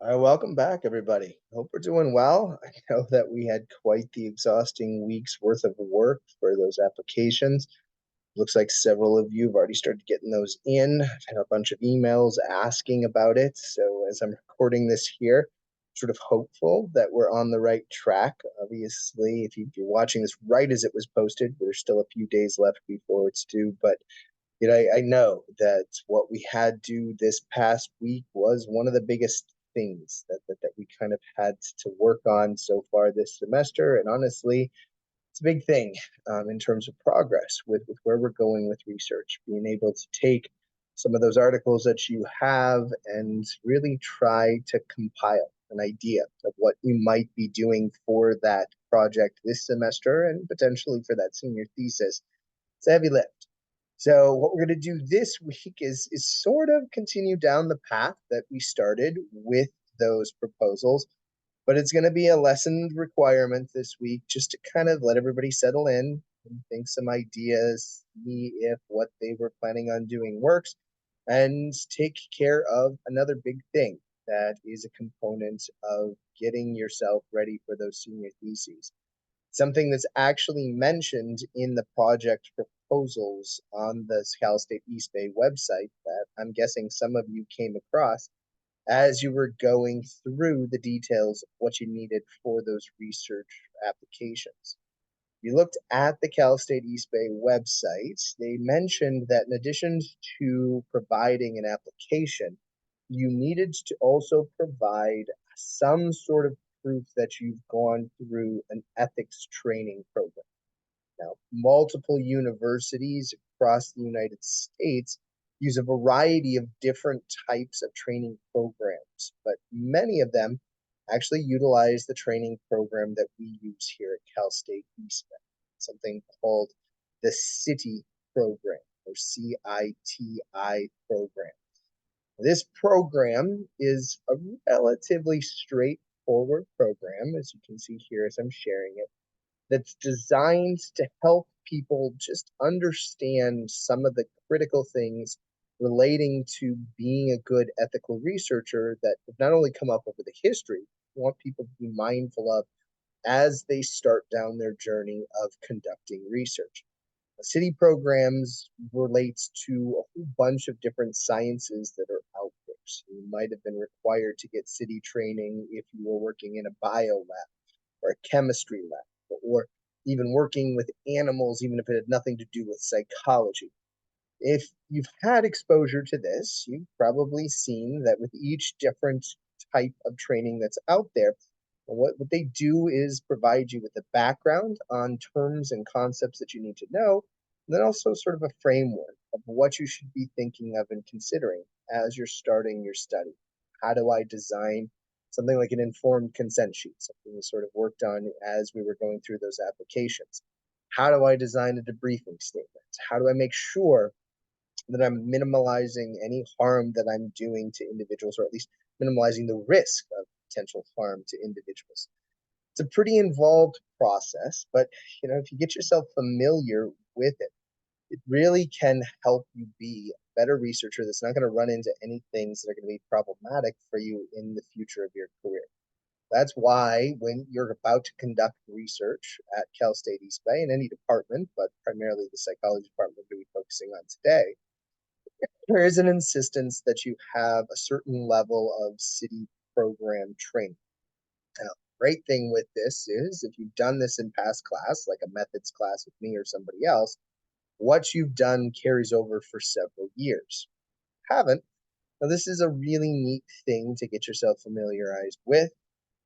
All right, welcome back, everybody. Hope we're doing well. I know that we had quite the exhausting week's worth of work for those applications. Looks like several of you have already started getting those in. I've had a bunch of emails asking about it. So, as I'm recording this here, sort of hopeful that we're on the right track. Obviously, if you're watching this right as it was posted, there's still a few days left before it's due. But I know that what we had do this past week was one of the biggest things that we kind of had to work on so far this semester. And honestly, it's a big thing in terms of progress with where we're going with research, being able to take some of those articles that you have and really try to compile an idea of what you might be doing for that project this semester and potentially for that senior thesis. It's a heavy lift. So what we're going to do this week is sort of continue down the path that we started with those proposals, but it's going to be a lessened requirement this week just to kind of let everybody settle in and think some ideas, see if what they were planning on doing works, and take care of another big thing that is a component of getting yourself ready for those senior theses, something that's actually mentioned in the project proposals on the Cal State East Bay website that I'm guessing some of you came across as you were going through the details of what you needed for those research applications. You looked at the Cal State East Bay website, they mentioned that in addition to providing an application, you needed to also provide some sort of proof that you've gone through an ethics training program. Now, multiple universities across the United States use a variety of different types of training programs, but many of them actually utilize the training program that we use here at Cal State East Bay, something called the CITI program or CITI program. This program is a relatively straightforward program, as you can see here as I'm sharing it, that's designed to help people just understand some of the critical things relating to being a good ethical researcher that have not only come up over the history, we want people to be mindful of as they start down their journey of conducting research. CITI programs relates to a whole bunch of different sciences that are out there. So you might have been required to get CITI training if you were working in a bio lab or a chemistry lab, or even working with animals, even if it had nothing to do with psychology. If you've had exposure to this, you've probably seen that with each different type of training that's out there, what they do is provide you with a background on terms and concepts that you need to know, and then also sort of a framework of what you should be thinking of and considering as you're starting your study. How do I design something like an informed consent sheet, something we sort of worked on as we were going through those applications? How do I design a debriefing statement? How do I make sure that I'm minimalizing any harm that I'm doing to individuals, or at least minimizing the risk of potential harm to individuals? It's a pretty involved process, but if you get yourself familiar with it, it really can help you be a better researcher that's not going to run into any things that are going to be problematic for you in the future of your career. That's why when you're about to conduct research at Cal State East Bay in any department, but primarily the psychology department we're going to be focusing on today, there is an insistence that you have a certain level of CITI program training. Now, great thing with this is if you've done this in past class, like a methods class with me or somebody else, what you've done carries over for several years. Haven't? Now, this is a really neat thing to get yourself familiarized with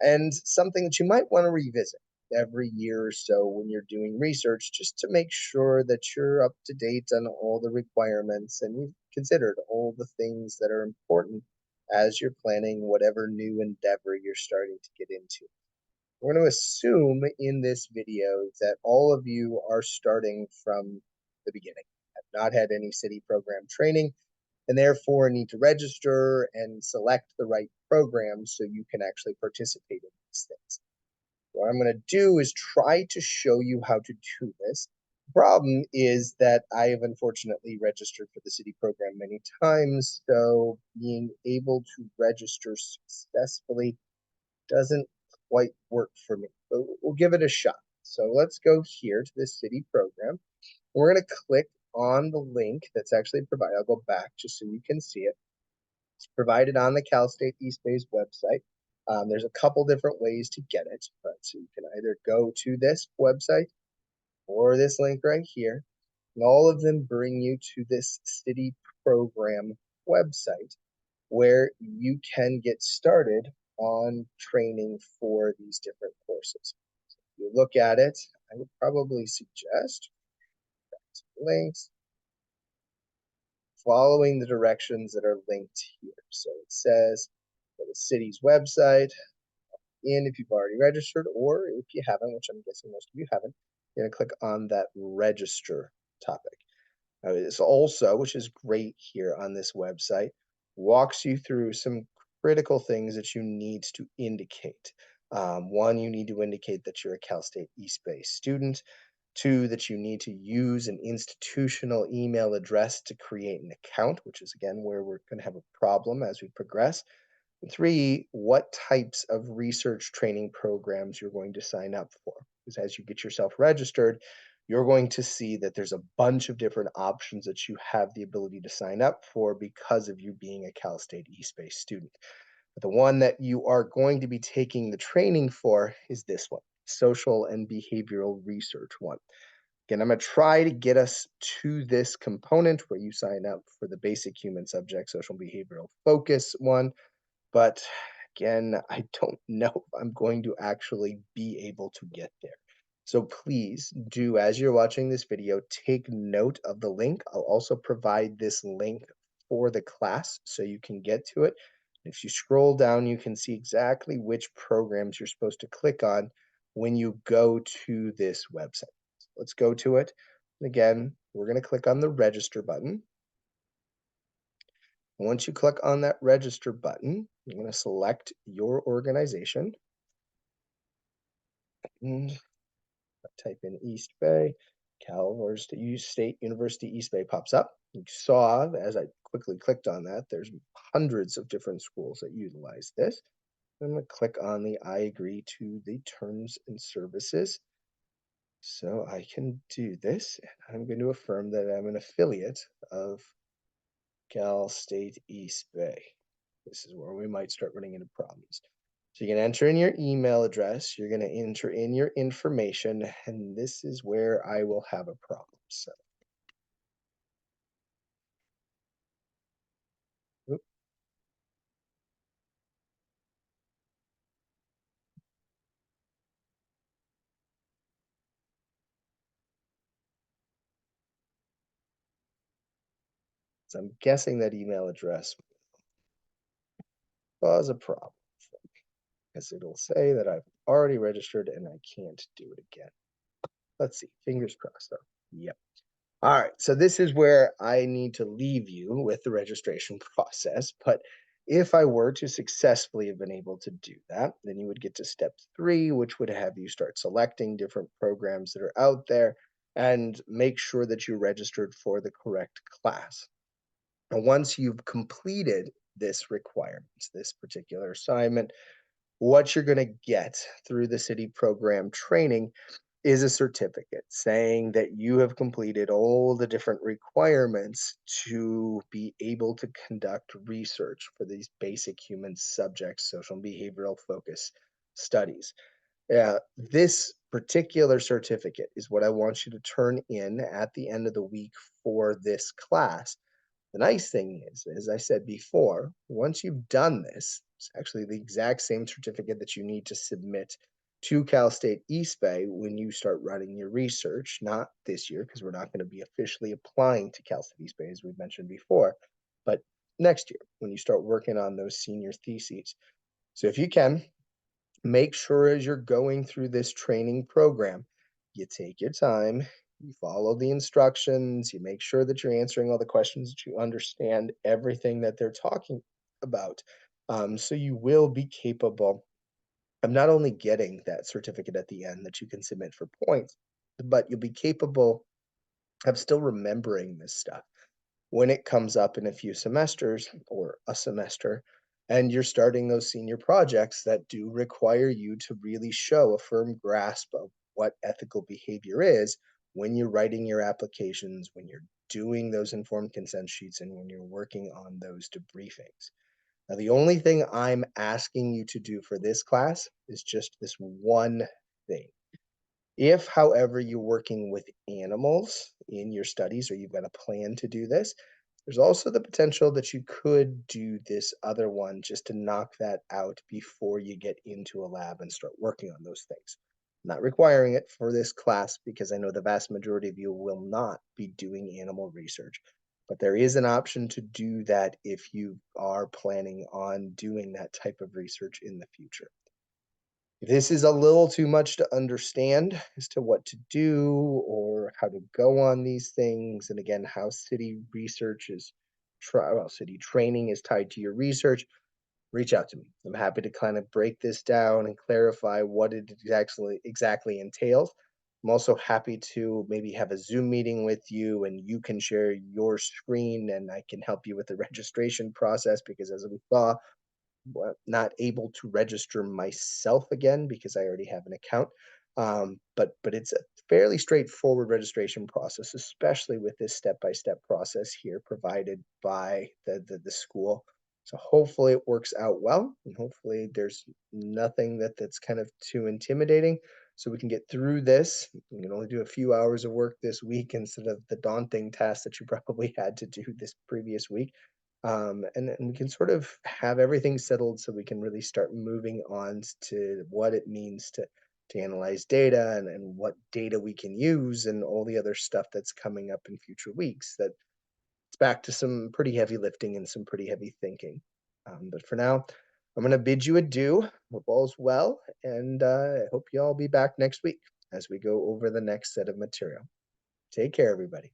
and something that you might want to revisit every year or so when you're doing research, just to make sure that you're up to date on all the requirements and you've considered all the things that are important as you're planning whatever new endeavor you're starting to get into. We're going to assume in this video that all of you are starting from the beginning, have not had any CITI program training, and therefore need to register and select the right program so you can actually participate in these things. What I'm going to do is try to show you how to do this. Problem is that I have unfortunately registered for the CITI program many times, so being able to register successfully doesn't quite work for me, but we'll give it a shot. So let's go here to the CITI program. We're going to click on the link that's actually provided. I'll go back just so you can see it. It's provided on the Cal State East Bay's website. There's a couple different ways to get it, but so you can either go to this website or this link right here, and all of them bring you to this CITI program website where you can get started on training for these different courses. So if you look at it, I would probably suggest links following the directions that are linked here. So it says go to CITI's website, and if you've already registered, or if you haven't, which I'm guessing most of you haven't, you're going to click on that register topic. Now, it's also, which is great here on this website, walks you through some critical things that you need to indicate. One, you need to indicate that you're a Cal State East Bay student. Two, that you need to use an institutional email address to create an account, which is again where we're going to have a problem as we progress. And three, what types of research training programs you're going to sign up for. Because as you get yourself registered, you're going to see that there's a bunch of different options that you have the ability to sign up for because of you being a Cal State East Bay student. But the one that you are going to be taking the training for is this one, social and behavioral research one. Again, I'm going to try to get us to this component where you sign up for the basic human subject, social and behavioral focus one. But again, I don't know if I'm going to actually be able to get there. So please do, as you're watching this video, take note of the link. I'll also provide this link for the class so you can get to it. If you scroll down, you can see exactly which programs you're supposed to click on when you go to this website. So let's go to it. Again, we're going to click on the register button. Once you click on that register button, you're going to select your organization. Type in East Bay, Cal State University East Bay pops up. You saw as I quickly clicked on that, there's hundreds of different schools that utilize this. I'm going to click on the I agree to the terms and services. So I can do this. And I'm going to affirm that I'm an affiliate of Cal State East Bay. This is where we might start running into problems. So you can enter in your email address, you're going to enter in your information, and this is where I will have a problem. So, so I'm guessing that email address will cause a problem because it'll say that I've already registered and I can't do it again. Let's see, fingers crossed though. Yep. All right, so this is where I need to leave you with the registration process. But if I were to successfully have been able to do that, then you would get to step 3, which would have you start selecting different programs that are out there and make sure that you registered for the correct class. And once you've completed this requirements, this particular assignment, what you're going to get through the CITI program training is a certificate saying that you have completed all the different requirements to be able to conduct research for these basic human subjects, social and behavioral focus studies. This particular certificate is what I want you to turn in at the end of the week for this class. The nice thing is, as I said before, once you've done this, it's actually the exact same certificate that you need to submit to Cal State East Bay when you start running your research, not this year, because we're not going to be officially applying to Cal State East Bay, as we've mentioned before, but next year when you start working on those senior theses. So if you can, make sure as you're going through this training program, you take your time, you follow the instructions, you make sure that you're answering all the questions, that you understand everything that they're talking about. So you will be capable of not only getting that certificate at the end that you can submit for points, but you'll be capable of still remembering this stuff when it comes up in a few semesters or a semester, and you're starting those senior projects that do require you to really show a firm grasp of what ethical behavior is when you're writing your applications, when you're doing those informed consent sheets, and when you're working on those debriefings. Now, the only thing I'm asking you to do for this class is just this one thing. If, however, you're working with animals in your studies or you've got a plan to do this, there's also the potential that you could do this other one just to knock that out before you get into a lab and start working on those things. Not requiring it for this class because I know the vast majority of you will not be doing animal research. But there is an option to do that if you are planning on doing that type of research in the future. If this is a little too much to understand as to what to do or how to go on these things, and again, how city research is, city training is tied to your research, reach out to me. I'm happy to kind of break this down and clarify what it exactly entails. I'm also happy to maybe have a Zoom meeting with you and you can share your screen and I can help you with the registration process because as we saw, not able to register myself again because I already have an account. But it's a fairly straightforward registration process, especially with this step-by-step process here provided by the school. So hopefully it works out well, and hopefully there's nothing that's kind of too intimidating. So we can get through this. We can only do a few hours of work this week instead of the daunting task that you probably had to do this previous week. And we can sort of have everything settled so we can really start moving on to what it means to analyze data and what data we can use and all the other stuff that's coming up in future weeks. That it's back to some pretty heavy lifting and some pretty heavy thinking. But for now, I'm going to bid you adieu. Hope all's well, and I hope you all be back next week as we go over the next set of material. Take care, everybody.